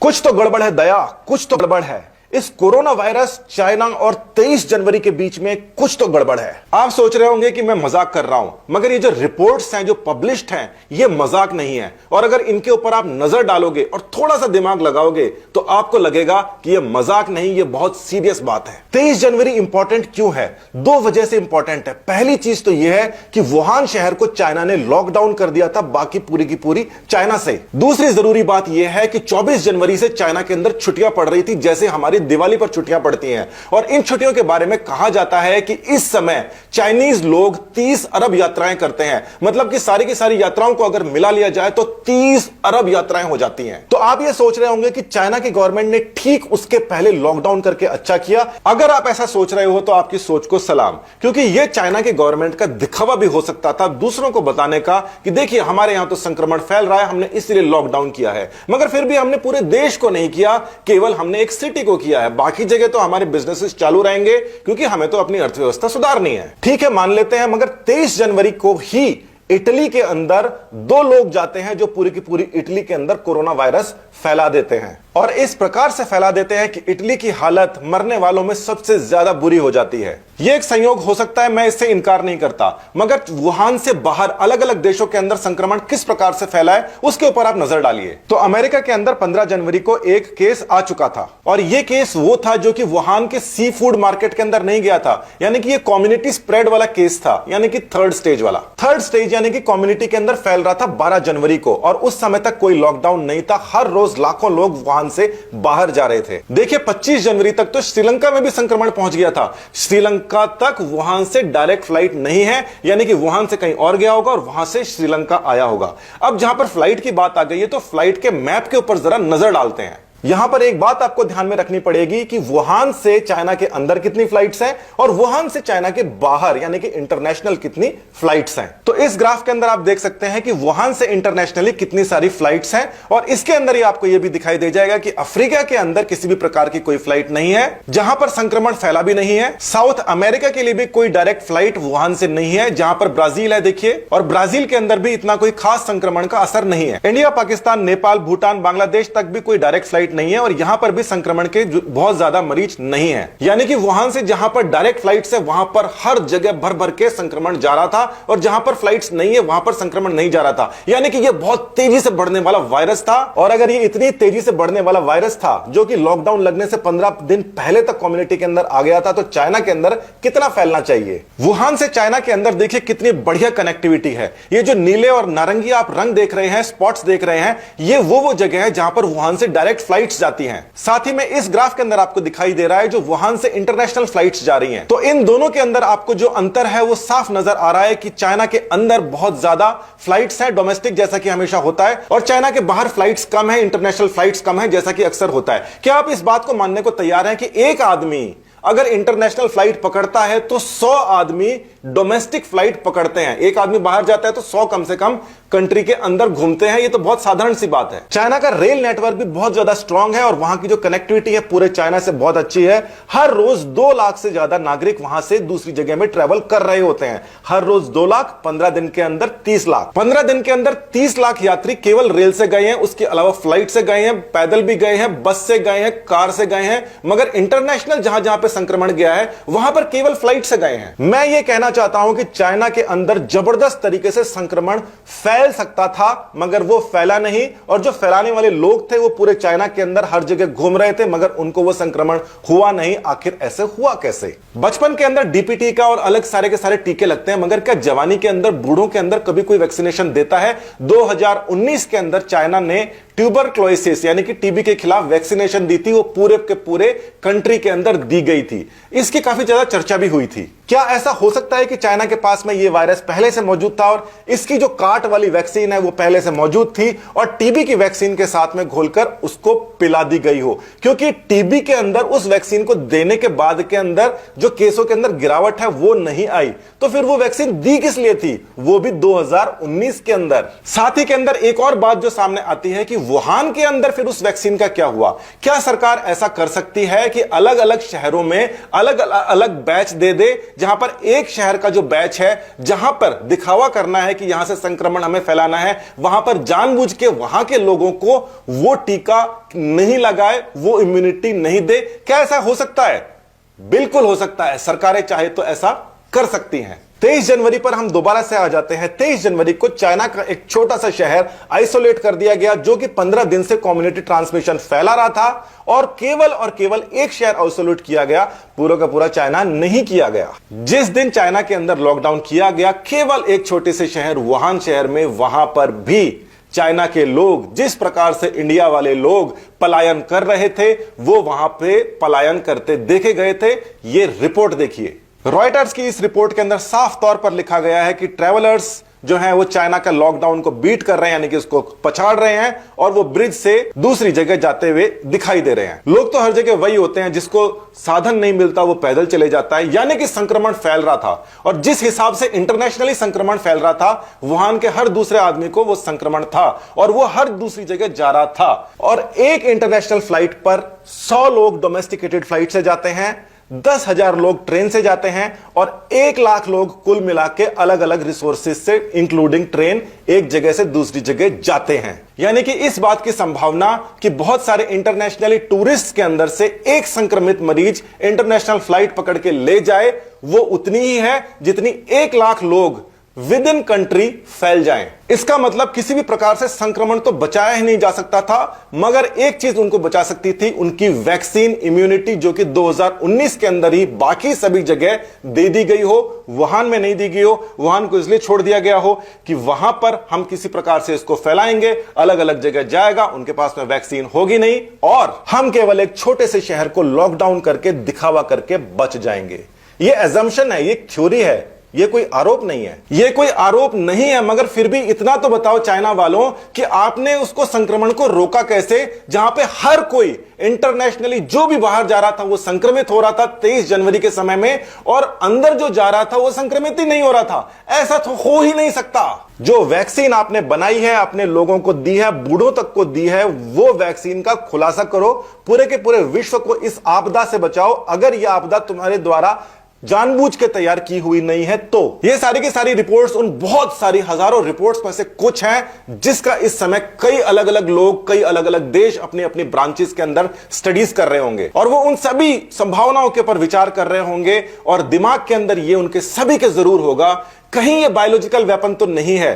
कुछ तो गड़बड़ है दया, कुछ तो गड़बड़ है। इस कोरोना वायरस, चाइना और 23 जनवरी के बीच में कुछ तो गड़बड़ है। आप सोच रहे होंगे कि मैं मजाक कर रहा हूं, मगर ये जो रिपोर्ट्स हैं, जो पब्लिश्ड हैं, ये मजाक नहीं है। और अगर इनके ऊपर आप नजर डालोगे और थोड़ा सा दिमाग लगाओगे तो आपको लगेगा कि ये मजाक नहीं, ये बहुत सीरियस बात है। 23 जनवरी इंपॉर्टेंट क्यों है? दो वजह से इंपॉर्टेंट है। पहली चीज तो यह है कि वुहान शहर को चाइना ने लॉकडाउन कर दिया था बाकी पूरी की पूरी चाइना से। दूसरी जरूरी बात यह है कि 24 जनवरी से चाइना के अंदर छुट्टियां पड़ रही थी, जैसे हमारी दिवाली पर छुट्टियां पड़ती हैं। और इन छुट्टियों के बारे में कहा जाता है कि इस समय चाइनीज लोग 30 अरब यात्राएं करते हैं। मतलब कि सारी की सारी यात्राओं को अगर मिला लिया जाए तो 30 अरब यात्राएं हो जाती हैं। तो आप ये सोच रहे होंगे कि चाइना की गवर्नमेंट ने ठीक उसके पहले लॉकडाउन करके अच्छा किया। अगर आप ऐसा सोच रहे हो तो आपकी सोच को सलाम, क्योंकि यह चाइना की गवर्नमेंट का दिखावा भी हो सकता था दूसरों को बताने का कि देखिए हमारे यहां तो संक्रमण फैल रहा है, हमने इसलिए लॉकडाउन किया है। मगर फिर भी हमने पूरे देश को नहीं किया, केवल हमने एक सिटी को किया है। बाकी जगह तो हमारे बिजनेसेस चालू रहेंगे क्योंकि हमें तो अपनी अर्थव्यवस्था सुधारनी है। ठीक है, मान लेते हैं, मगर 23 जनवरी को ही इटली के अंदर 2 लोग जाते हैं जो पूरी की पूरी इटली के अंदर कोरोना वायरस फैला देते हैं। और इस प्रकार से फैला देते हैं कि इटली की हालत मरने वालों में सबसे ज्यादा बुरी हो जाती है। यह एक संयोग हो सकता है, मैं इससे इनकार नहीं करता, मगर वुहान से बाहर अलग अलग देशों के अंदर संक्रमण किस प्रकार से फैला है उसके ऊपर आप नजर डालिए। तो अमेरिका के अंदर 15 जनवरी को एक केस आ चुका था, और यह केस वो था जो कि वुहान के सी फूड मार्केट के अंदर नहीं गया था, यानी कि यह कम्युनिटी स्प्रेड वाला केस था, यानी कि थर्ड स्टेज वाला। थर्ड स्टेज यानी कि कम्युनिटी के अंदर फैल रहा था 12 जनवरी को, और उस समय तक कोई लॉकडाउन नहीं था। हर रोज लाखों लोग वुहान से बाहर जा रहे थे। देखिए 25 जनवरी तक तो श्रीलंका में भी संक्रमण पहुंच गया था। श्रीलंका तक वुहान से डायरेक्ट फ्लाइट नहीं है, यानी कि वुहान से कहीं और गया होगा और वहां से श्रीलंका आया होगा। अब जहां पर फ्लाइट की बात आ गई है तो फ्लाइट के मैप के ऊपर जरा नजर डालते हैं। यहां पर एक बात आपको ध्यान में रखनी पड़ेगी कि वुहान से चाइना के अंदर कितनी फ्लाइट्स हैं और वुहान से चाइना के बाहर यानी कि इंटरनेशनल कितनी फ्लाइट्स हैं। तो इस ग्राफ के अंदर आप देख सकते हैं कि वुहान से इंटरनेशनली कितनी सारी फ्लाइट्स हैं, और इसके अंदर ही आपको यह भी दिखाई दे जाएगा कि अफ्रीका के अंदर किसी भी प्रकार की कोई फ्लाइट नहीं है, जहां पर संक्रमण फैला भी नहीं है। साउथ अमेरिका के लिए भी कोई डायरेक्ट फ्लाइट वुहान से नहीं है, जहां पर ब्राजील है देखिए, और ब्राजील के अंदर भी इतना कोई खास संक्रमण का असर नहीं है। इंडिया, पाकिस्तान, नेपाल, भूटान, बांग्लादेश तक भी कोई डायरेक्ट फ्लाइट नहीं है, और यहां पर भी संक्रमण के बहुत ज्यादा मरीज नहीं है। यानी कि वहां से जहां पर डायरेक्ट फ्लाइट्स है वहां पर हर जगह भर भर के संक्रमण जा रहा था, और जहां पर फ्लाइट्स नहीं है वहां पर संक्रमण नहीं जा रहा था। यानी कि यह बहुत तेजी से बढ़ने वाला वायरस था। और अगर ये इतनी तेजी से बढ़ने वाला वायरस था जो कि लॉकडाउन लगने से 15 दिन पहले तक कम्युनिटी के अंदर आ गया था, तो चाइना के अंदर कितना फैलना चाहिए। वुहान से चाइना के अंदर देखिए कितनी बढ़िया कनेक्टिविटी है। ये जो नीले और नारंगी आप रंग देख रहे हैं, स्पॉट्स देख रहे हैं, ये वो जगह है जहां पर वुहान से डायरेक्ट फ्लाइट्स जाती हैं। साथ ही में इस ग्राफ के अंदर आपको दिखाई दे रहा है जो वुहान से इंटरनेशनल फ्लाइट्स जा रही हैं। तो इन दोनों के अंदर आपको जो अंतर है वो साफ नजर आ रहा है कि चाइना के अंदर बहुत ज्यादा फ्लाइट्स हैं डोमेस्टिक, जैसा कि हमेशा होता है, और चाइना के बाहर फ्लाइट्स कम है, इंटरनेशनल फ्लाइट्स कम है, जैसा कि अक्सर होता है। क्या आप इस बात को मानने को तैयार हैं कि एक आदमी अगर इंटरनेशनल फ्लाइट पकड़ता है तो 100 आदमी डोमेस्टिक फ्लाइट पकड़ते हैं? एक आदमी बाहर जाता है तो 100 कम से कम कंट्री के अंदर घूमते हैं। ये तो बहुत साधारण सी बात है। चाइना का रेल नेटवर्क भी बहुत ज्यादा स्ट्रांग है, और वहां की जो कनेक्टिविटी है पूरे चाइना से बहुत अच्छी है। हर रोज 2 लाख से ज्यादा नागरिक वहां से दूसरी जगह में ट्रेवल कर रहे होते हैं। हर रोज 2 लाख, 15 दिन के अंदर 30 लाख। 15 दिन के अंदर 30 लाख यात्री केवल रेल से गए हैं, उसके अलावा फ्लाइट से गए हैं, पैदल भी गए हैं, बस से गए हैं, कार से गए हैं। मगर इंटरनेशनल जहां जहां पे संक्रमण गया है वहां पर केवल फ्लाइट से गए हैं। मैं ये कहना चाहता हूं कि चाइना के अंदर जबरदस्त तरीके से संक्रमण फैल सकता था, मगर वो फैला नहीं, और जो फैलाने वाले लोग थे वो पूरे चाइना के अंदर हर जगह घूम रहे थे, मगर उनको वो संक्रमण हुआ नहीं। आखिर ऐसे हुआ कैसे? बचपन के अंदर डीपीटी का और अलग सारे के सारे टीके लगते हैं, मगर क्या जवानी के अंदर, बूढ़ों के अंदर कभी कोई वैक्सीनेशन देता है? 2019 के अंदर चाइना ने ट्यूबरक्लोसिस यानी कि टीबी के खिलाफ वैक्सीनेशन दी थी। वो पूरे के पूरे कंट्री के अंदर दी गई थी। इसकी काफी ज्यादा चर्चा भी हुई थी। क्या ऐसा हो सकता है कि चाइना के पास में ये वायरस पहले से मौजूद था और इसकी जो काट वाली वैक्सीन है वो पहले से मौजूद थी, और टीबी की वैक्सीन के साथ में घोलकर उसको पिला दी गई हो? क्योंकि टीबी के अंदर उस वैक्सीन को देने के बाद के अंदर जो केसों के अंदर गिरावट है वो नहीं आई, तो फिर वो वैक्सीन दी किस लिए थी? वो भी 2019 के अंदर। साथ ही के अंदर एक और बात जो सामने आती है कि वुहान के अंदर फिर उस वैक्सीन का क्या हुआ? क्या सरकार ऐसा कर सकती है कि अलग अलग शहरों में अलग अलग बैच दे दे, जहां पर एक शहर का जो बैच है, जहां पर दिखावा करना है कि यहां से संक्रमण हमें फैलाना है, वहां पर जानबूझ के वहां के लोगों को वो टीका नहीं लगाए, वो इम्यूनिटी नहीं दे? क्या ऐसा हो सकता है? बिल्कुल हो सकता है। सरकारें चाहे तो ऐसा कर सकती हैं। 23 जनवरी पर हम दोबारा से आ जाते हैं। 23 जनवरी को चाइना का एक छोटा सा शहर आइसोलेट कर दिया गया, जो कि 15 दिन से कम्युनिटी ट्रांसमिशन फैला रहा था, और केवल एक शहर आइसोलेट किया गया, पूरा का पूरा चाइना नहीं किया गया। जिस दिन चाइना के अंदर लॉकडाउन किया गया, केवल एक छोटे से शहर वुहान शहर में, वहां पर भी चाइना के लोग जिस प्रकार से इंडिया वाले लोग पलायन कर रहे थे, वो वहां पे पलायन करते देखे गए थे। ये रिपोर्ट देखिए, रॉयटर्स की इस रिपोर्ट के अंदर साफ तौर पर लिखा गया है कि ट्रैवलर्स जो हैं वो चाइना का लॉकडाउन को बीट कर रहे हैं, यानी कि उसको पछाड़ रहे हैं, और वो ब्रिज से दूसरी जगह जाते हुए दिखाई दे रहे हैं। लोग तो हर जगह वही होते हैं, जिसको साधन नहीं मिलता वो पैदल चले जाता है, यानी कि संक्रमण फैल रहा था। और जिस हिसाब से इंटरनेशनली संक्रमण फैल रहा था, वुहान के हर दूसरे आदमी को वो संक्रमण था, और वो हर दूसरी जगह जा रहा था। और एक इंटरनेशनल फ्लाइट पर 100 लोग डोमेस्टिकेटेड फ्लाइट से जाते हैं, 10,000 लोग ट्रेन से जाते हैं, और 1 लाख लोग कुल मिला के अलग अलग रिसोर्सेज से इंक्लूडिंग ट्रेन एक जगह से दूसरी जगह जाते हैं। यानी कि इस बात की संभावना कि बहुत सारे इंटरनेशनली टूरिस्ट के अंदर से एक संक्रमित मरीज इंटरनेशनल फ्लाइट पकड़ के ले जाए, वो उतनी ही है जितनी 1 लाख लोग विद इन कंट्री फैल जाएं। इसका मतलब किसी भी प्रकार से संक्रमण तो बचाया ही नहीं जा सकता था, मगर एक चीज उनको बचा सकती थी, उनकी वैक्सीन इम्यूनिटी, जो कि 2019 के अंदर ही बाकी सभी जगह दे दी गई हो, वुहान में नहीं दी गई हो। वुहान को इसलिए छोड़ दिया गया हो कि वहां पर हम किसी प्रकार से इसको फैलाएंगे, अलग अलग जगह जाएगा, उनके पास में वैक्सीन होगी नहीं, और हम केवल एक छोटे से शहर को लॉकडाउन करके दिखावा करके बच जाएंगे। ये एजम्पशन है, ये थ्योरी है, ये कोई आरोप नहीं है। ये कोई आरोप नहीं है, मगर फिर भी इतना तो बताओ चाइना वालों कि आपने उसको संक्रमण को रोका कैसे, जहां पे हर कोई इंटरनेशनली जो भी बाहर जा रहा था वो संक्रमित हो रहा था 23 जनवरी के समय में, और अंदर जो जा रहा था वो संक्रमित ही नहीं हो रहा था। ऐसा तो हो ही नहीं सकता। जो वैक्सीन आपने बनाई है, अपने लोगों को दी है, बूढ़ों तक को दी है, वो वैक्सीन का खुलासा करो, पूरे के पूरे विश्व को इस आपदा से बचाओ। अगर यह आपदा तुम्हारे द्वारा जानबूझ के तैयार की हुई नहीं है तो। ये सारी की सारी रिपोर्ट्स उन बहुत सारी हजारों रिपोर्ट्स में से कुछ हैं, जिसका इस समय कई अलग अलग लोग, कई अलग अलग देश अपनी अपनी ब्रांचेस के अंदर स्टडीज कर रहे होंगे, और वो उन सभी संभावनाओं के ऊपर विचार कर रहे होंगे, और दिमाग के अंदर ये उनके सभी के जरूर होगा, कहीं ये बायोलॉजिकल वेपन तो नहीं है,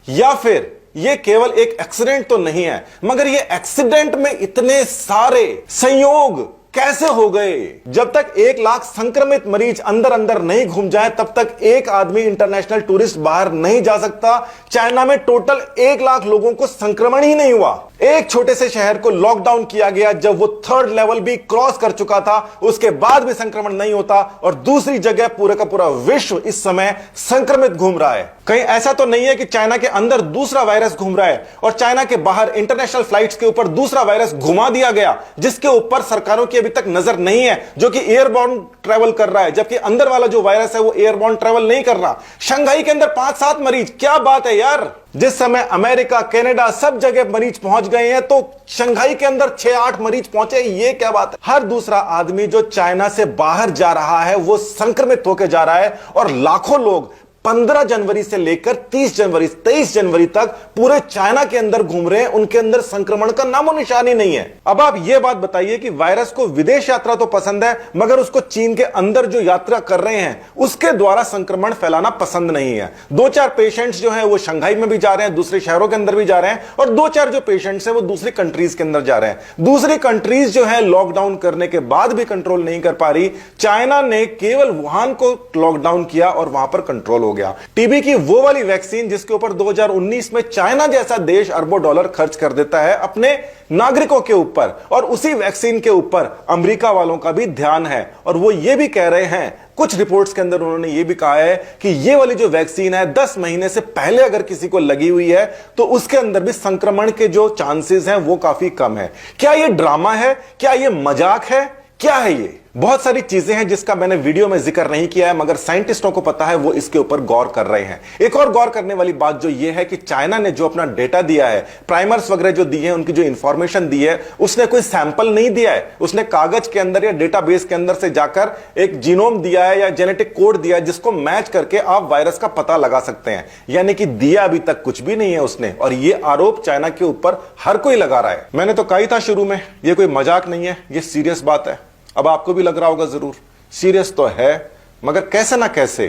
या फिर ये केवल एक एक्सीडेंट तो नहीं है। मगर ये एक्सीडेंट में इतने सारे संयोग कैसे हो गए? जब तक 1 लाख संक्रमित मरीज अंदर अंदर नहीं घूम जाए, तब तक एक आदमी इंटरनेशनल टूरिस्ट बाहर नहीं जा सकता। चाइना में टोटल 1 लाख लोगों को संक्रमण ही नहीं हुआ। एक छोटे से शहर को लॉकडाउन किया गया जब वो 3rd लेवल भी क्रॉस कर चुका था, उसके बाद भी संक्रमण नहीं होता, और दूसरी जगह पूरा का पूरा विश्व इस समय संक्रमित घूम रहा है। कहीं ऐसा तो नहीं है कि चाइना के अंदर दूसरा वायरस घूम रहा है और चाइना के बाहर इंटरनेशनल फ्लाइट्स के ऊपर दूसरा वायरस घुमा दिया गया, जिसके ऊपर सरकारों की अभी तक नजर नहीं है, जो कि एयरबॉर्न ट्रेवल कर रहा है, जबकि अंदर वाला जो वायरस है वो एयरबॉर्न ट्रेवल नहीं कर रहा। शंघाई के अंदर 5-7 मरीज, क्या बात है यार। जिस समय अमेरिका, कनाडा सब जगह मरीज पहुंच गए हैं, तो शंघाई के अंदर 6-8 मरीज पहुंचे, ये क्या बात है। हर दूसरा आदमी जो चाइना से बाहर जा रहा है वो संक्रमित होकर जा रहा है, और लाखों लोग 15 जनवरी से लेकर 23 जनवरी तक पूरे चाइना के अंदर घूम रहे हैं, उनके अंदर संक्रमण का नामो निशान ही नहीं है। अब आप यह बात बताइए कि वायरस को विदेश यात्रा तो पसंद है, मगर उसको चीन के अंदर जो यात्रा कर रहे हैं उसके द्वारा संक्रमण फैलाना पसंद नहीं है। 2-4 पेशेंट्स जो है वो शंघाई में भी जा रहे हैं, दूसरे शहरों के अंदर भी जा रहे हैं, और 2-4 जो पेशेंट्स हैं वो दूसरी कंट्रीज के अंदर जा रहे हैं। दूसरी कंट्रीज जो है लॉकडाउन करने के बाद भी कंट्रोल नहीं कर पा रही। चाइना ने केवल वुहान को लॉकडाउन किया और वहां पर कंट्रोल हो गया। टीबी की वो वाली वैक्सीन जिसके ऊपर 2019 में चाइना जैसा देश अरबों डॉलर खर्च कर देता है अपने नागरिकों के ऊपर, और उसी वैक्सीन के ऊपर अमेरिका वालों का भी ध्यान है। और वो ये भी कह रहे हैं, कुछ रिपोर्ट्स के अंदर उन्होंने ये भी कहा है कि ये वाली जो वैक्सीन है 10 महीने से पहले अगर किसी को लगी हुई है तो उसके अंदर भी संक्रमण के जो चांसेस हैं वो काफी कम है। क्या ये ड्रामा है? क्या ये मजाक है? क्या है ये? बहुत सारी चीजें हैं जिसका मैंने वीडियो में जिक्र नहीं किया है, मगर साइंटिस्टों को पता है, वो इसके ऊपर गौर कर रहे हैं। एक और गौर करने वाली बात जो ये है कि चाइना ने जो अपना डेटा दिया है, प्राइमर्स वगैरह जो दिए हैं, उनकी जो इंफॉर्मेशन दी है, उसने कोई सैंपल नहीं दिया है, उसने कागज के अंदर या डेटाबेस के अंदर से जाकर एक जीनोम दिया है या जेनेटिक कोड दिया है, जिसको मैच करके आप वायरस का पता लगा सकते हैं। यानी कि दिया अभी तक कुछ भी नहीं है उसने, और ये आरोप चाइना के ऊपर हर कोई लगा रहा है। मैंने तो कहा ही था शुरू में, ये कोई मजाक नहीं है, ये सीरियस बात है। अब आपको भी लग रहा होगा जरूर, सीरियस तो है, मगर कैसे ना कैसे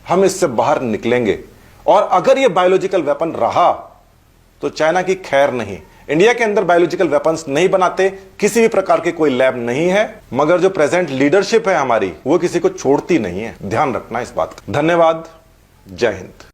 हम इससे बाहर निकलेंगे। और अगर ये बायोलॉजिकल वेपन रहा तो चाइना की खैर नहीं। इंडिया के अंदर बायोलॉजिकल वेपन्स नहीं बनाते, किसी भी प्रकार के कोई लैब नहीं है, मगर जो प्रेजेंट लीडरशिप है हमारी, वो किसी को छोड़ती नहीं है। ध्यान रखना इस बात का। धन्यवाद। जय हिंद।